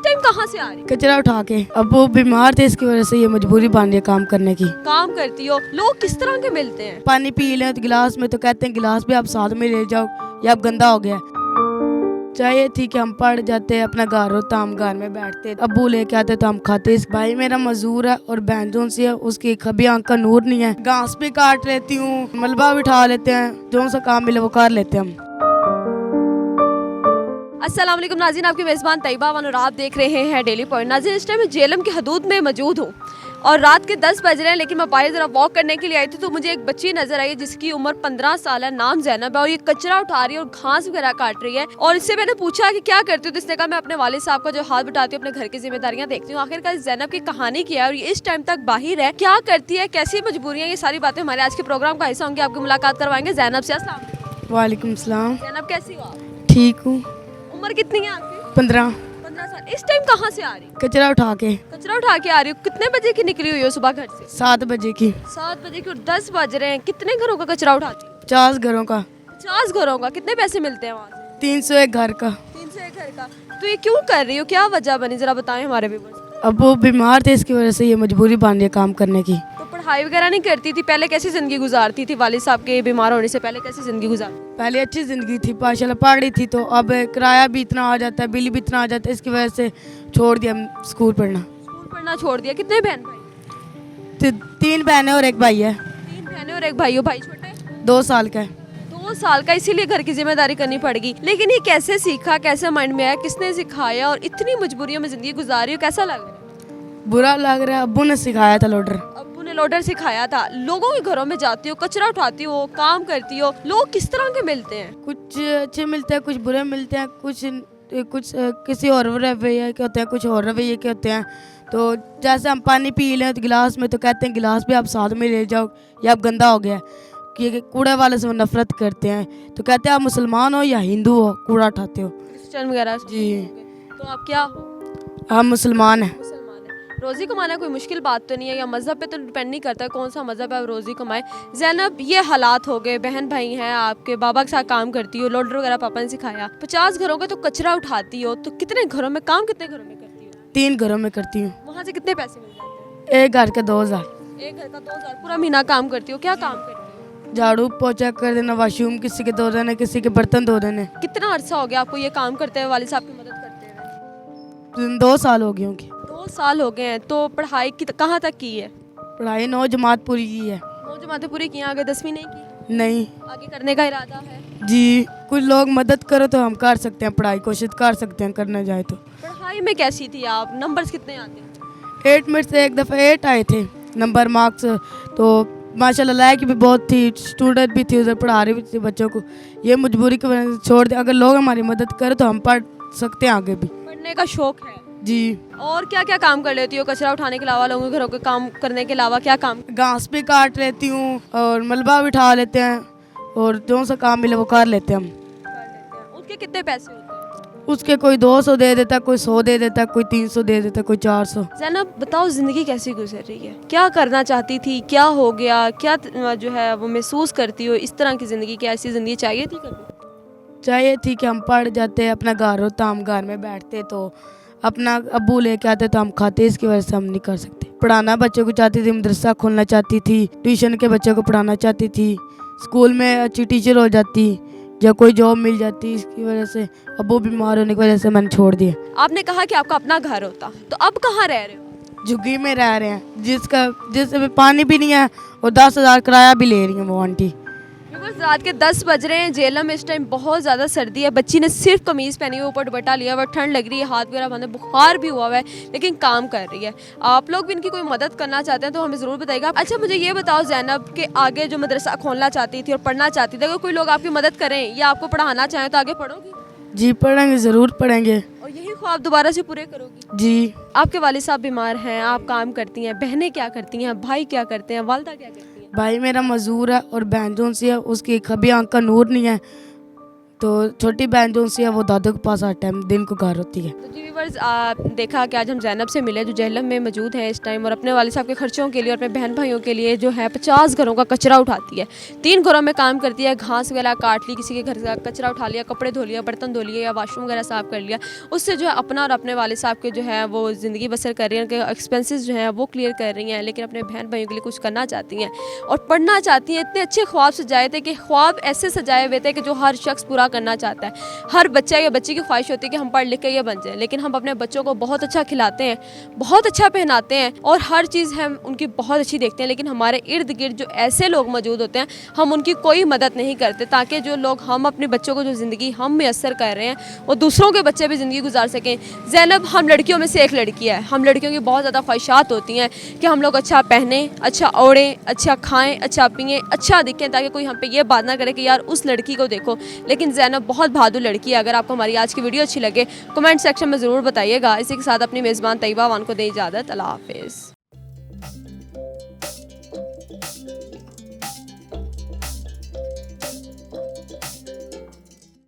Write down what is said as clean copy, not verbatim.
Time कहाँ से आ रही हो? कचरा उठा के। अब वो बीमार थे, इसकी वजह से ये मजबूरी बन रही है काम करने की। काम करती हो, लोग किस तरह के मिलते हैं? पानी पी लें तो गिलास में, तो कहते हैं गिलास भी आप साथ में ले जाओ, ये अब गंदा हो गया। चाहिए थी कि हम पढ़ जाते, अपना घर होता, हम घर में बैठते, अब्बू लेके आते तो हम खाते। इस भाई मेरा मजदूर है और बहन जो सी है उसकी कभी आंख का नूर नहीं है। घास भी काट लेती हूँ, मलबा भी उठा लेते हैं, जो सा काम मिले वो कर लेते हैं हम। अस्सलाम वालेकुम नाज़रीन, आपकी मेज़बान तैयबा अमान और आप देख रहे हैं डेली पॉइंट। नाज़रीन, इस टाइम मैं जेलम की हदूद में मौजूद हूँ और रात के 10 बज रहे हैं, लेकिन मैं बाहर ज़रा वॉक करने के लिए आई थी तो मुझे एक बच्ची नज़र आई जिसकी उम्र 15 साल है, नाम ज़ैनब है, और ये कचरा उठा रही है और घास वगैरह काट रही है। और इससे मैंने पूछा कि क्या करती हूँ, तो इसने कहा मैं अपने वालिद साहब का जो हाथ बटाती हूँ, अपने घर की जिम्मेदारियाँ देखती हूँ। आखिरकार ज़ैनब की कहानी क्या है और ये इस टाइम तक बाहर है, क्या करती है, कैसी मजबूरियाँ, ये सारी बातें हमारे आज के प्रोग्राम का हिस्सा होंगी। आपकी मुलाकात करवाएंगे ज़ैनब से। अस्सलाम वालेकुम। वालेकुम सलाम। ज़ैनब कैसी हो आप? ठीक हूँ। उम्र कितनी है आपकी? 15। 15 साल। इस टाइम कहाँ से आ रही हो? कचरा उठा के। कचरा उठा के आ रही हो। कितने बजे की निकली हुई हो सुबह घर से? 7 बजे की। 7 बजे की और 10 बज रहे हैं। कितने घरों का कचरा उठाती हो? 50 घरों का। 50 घरों का। कितने पैसे मिलते हैं वहाँ से? 301 घर का। 301 घर का। तो ये क्यों कर रही हो, क्या वजह बनी, जरा बताएं हमारे व्यूअर्स को। अब वो बीमार थे, इसकी वजह से ये मजबूरी बन रही है काम करने की। तो पढ़ाई वगैरह नहीं करती थी पहले, कैसी जिंदगी गुजारती थी? वालिद साहब के बीमार होने से पहले कैसी जिंदगी गुजारती? पहले अच्छी ज़िंदगी थी, माशाल्लाह पढ़ रही थी, तो अब किराया भी इतना आ जाता है, बिल भी इतना आ जाता है, इसकी वजह से छोड़ दिया हम स्कूल पढ़ना। स्कूल पढ़ना छोड़ दिया। कितने बहन भाई? तो 3 बहनें और 1 भाई है। 3 बहनें और 1 भाई हो। भाई छोटे? 2 साल का है। 2 साल का, इसीलिए घर की जिम्मेदारी करनी पड़ेगी। लेकिन ये कैसे सीखा, कैसे माइंड में आया, किसने सिखाया और इतनी मजबूरियों में जिंदगी गुजारी हो, कैसा लग रहा है? बुरा लग रहा है, अब्बू ने सिखाया था लोडर। अब्बू ने लोडर सिखाया था। लोगों के घरों में जाती हो, कचरा उठाती हो, काम करती हो, लोग किस तरह के मिलते हैं? कुछ अच्छे मिलते हैं, कुछ बुरे मिलते हैं, कुछ किसी और रवैये के होते हैं, कुछ और रवैये के होते हैं। तो जैसे हम पानी पी लें तो गिलास में, तो कहते हैं गिलास भी आप साथ में ले जाओ, ये अब गंदा हो गया। कि कूड़े वाले से वो नफरत करते हैं, तो कहते हैं आप मुसलमान हो या हिंदू हो, कूड़ा उठाते हो। क्रिश्चियन वगैरह से? जी। तो आप क्या हो? हम मुसलमान हैं। मुसलमान है। रोजी कमाना कोई मुश्किल बात तो नहीं है, या मजहब पे तो डिपेंड नहीं करता कौन सा मजहब है, आप रोजी कमाए। ज़ैनब, ये हालात हो गए, बहन भाई हैं आपके, बाबा के साथ काम करती हो, लोडर वगैरह पापा ने सिखाया, 50 घरों का तो कचरा उठाती हो, तो कितने घरों में काम, कितने घरों में करती हो? 3 घरों में करती हूँ। वहाँ से कितने पैसे मिल जाते हैं? एक घर के 2000। एक घर का 2000। पूरा महीना काम करती हो। क्या काम करती हो? झाड़ू पोछा कर देना, वॉशरूम किसी के धो देने, किसी के बर्तन धो देने। कितना अरसा हो गया आपको ये काम करते हुए, वालिद साहब की मदद करते हुए? 2 साल हो गए होंगे। 2 साल हो गए हैं। तो पढ़ाई की कहाँ तक की है? पढ़ाई 9 जमात पूरी की है। 9 जमातें पूरी की हैं, आगे 10वीं नहीं की? नहीं आगे करने का इरादा है? जी, कुछ लोग मदद करो तो हम कर सकते हैं, पढ़ाई कोशिश कर सकते हैं करने जाए तो। पढ़ाई में कैसी थी आप? नंबर्स कितने आते हैं? 8 में से एक दफ़ा 8 आए थे नंबर, मार्क्स। तो माशाल्लाह लायक भी बहुत थी, स्टूडेंट भी थी, उधर पढ़ा रही भी थी बच्चों को। ये मजबूरी की वजह से छोड़ दे। अगर लोग हमारी मदद करें तो हम पढ़ सकते हैं आगे भी। पढ़ने का शौक है जी। और क्या क्या काम कर लेती हो कचरा उठाने के अलावा, लोगों के घरों के काम करने के अलावा? क्या काम? घास भी काट लेती हूँ और मलबा भी उठा लेते हैं, और जो सा काम मिले वो कर लेते हैं हम। कर लेते हैं। उसके कितने पैसे होते हैं? उसके कोई 200 दे देता, कोई 100 दे देता, कोई 300 दे देता, कोई 400। ज़ैनब, बताओ जिंदगी कैसी गुजर रही है, क्या करना चाहती थी, क्या हो गया, क्या जो है वो महसूस करती हो इस तरह की ज़िंदगी? क्या ऐसी ज़िंदगी चाहिए थी कभी? चाहिए थी कि हम पढ़ जाते, अपना घर होता, हम घर में बैठते, तो अपना अब्बू लेके आते तो हम खाते। इसकी वजह से हम नहीं कर सकते। पढ़ाना बच्चों को चाहती थी, मदरसा खोलना चाहती थी, ट्यूशन के बच्चों को पढ़ाना चाहती थी, स्कूल में अच्छी टीचर हो जाती या कोई जॉब मिल जाती। इसकी वजह से अब्बू बीमार होने की वजह से मैंने छोड़ दिया। आपने कहा कि आपका अपना घर होता, तो अब कहाँ रह रहे हो? झुग्गी में रह रहे हैं, जिसमें पानी भी नहीं है और 10,000 किराया भी ले रही हैं वो आंटी। बिल्कुल, रात के 10 बज रहे हैं। जेलम में इस टाइम बहुत ज़्यादा सर्दी है। बच्ची ने सिर्फ कमीज़ पहनी हुई, ऊपर दुपट्टा लिया हुआ, ठंड लग रही है, हाथ वगैरह बंद है, बुखार भी हुआ है, लेकिन काम कर रही है। आप लोग भी इनकी कोई मदद करना चाहते हैं तो हमें ज़रूर बताइएगा। अच्छा, मुझे ये बताओ ज़ैनब के आगे जो मदरसा खोलना चाहती थी और पढ़ना चाहती थी, अगर कोई लोग आपकी मदद करें या आपको पढ़ाना चाहें तो आगे पढ़ोगी? जी पढ़ेंगे, ज़रूर पढ़ेंगे। और यही ख्वाब दोबारा से पूरे करोगी? जी। आपके वालिद साहब बीमार हैं, आप काम करती हैं, बहनें क्या करती हैं, भाई क्या करते हैं, वालदा क्या करती हैं? भाई मेरा मजदूर है और बहन जो सी है उसकी कभी आंख का नूर नहीं है, तो छोटी बहन जो सी है वो दादू के पास हर टाइम दिन को घर होती है। तो जी व्यूअर्स, देखा कि आज हम ज़ैनब से मिले जो जेहलम में मौजूद है इस टाइम, और अपने वाले साहब के खर्चों के लिए और अपने बहन भाइयों के लिए जो है 50 घरों का कचरा उठाती है। 3 घरों में काम करती है, घास वगैरह काट ली, किसी के घर का कचरा उठा लिया, कपड़े धो लिया, बर्तन धो लिए या वाशरूम वगैरह साफ़ कर लिया। उससे जो है अपना और अपने वाले साहब के जो है वो ज़िंदगी बसर कर रही हैं, उनके एक्सपेंसेस जो हैं वो क्लियर कर रही हैं, लेकिन अपने बहन भाइयों के लिए कुछ करना चाहती हैं और पढ़ना चाहती हैं। इतने अच्छे ख्वाब सजाए थे कि ख्वाब ऐसे सजाए हुए थे कि जो हर शख्स पूरा करना चाहता है। हर बच्चा या बच्ची की ख्वाहिश होती है कि हम पढ़ लिख के ये बन जाए, लेकिन हम अपने बच्चों को बहुत अच्छा खिलाते हैं, बहुत अच्छा पहनाते हैं और हर चीज़ हम उनकी बहुत अच्छी देखते हैं, लेकिन हमारे इर्द गिर्द जो ऐसे लोग मौजूद होते हैं हम उनकी कोई मदद नहीं करते, ताकि जो लोग हम अपने बच्चों को जो ज़िंदगी हम मैसर कर रहे हैं वो दूसरों के बच्चे भी ज़िंदगी गुजार सकें। ज़ैनब हम लड़कियों में से एक लड़की है। हम लड़कियों की बहुत ज़्यादा ख्वाहिशात होती हैं कि हम लोग अच्छा पहने, अच्छा ओढ़ें, अच्छा खाएँ, अच्छा पिएँ, अच्छा दिखें, ताकि कोई हम पे ये बात ना करे कि यार उस लड़की को देखो। लेकिन ज़ैनब बहुत बहादुर लड़की है। अगर आपको हमारी आज की वीडियो अच्छी लगे कमेंट सेक्शन में ज़रूर बताइएगा। इसी के साथ अपनी मेज़बान तैयबा वान को दें इजाज़त। अल्लाह हाफ़िज़।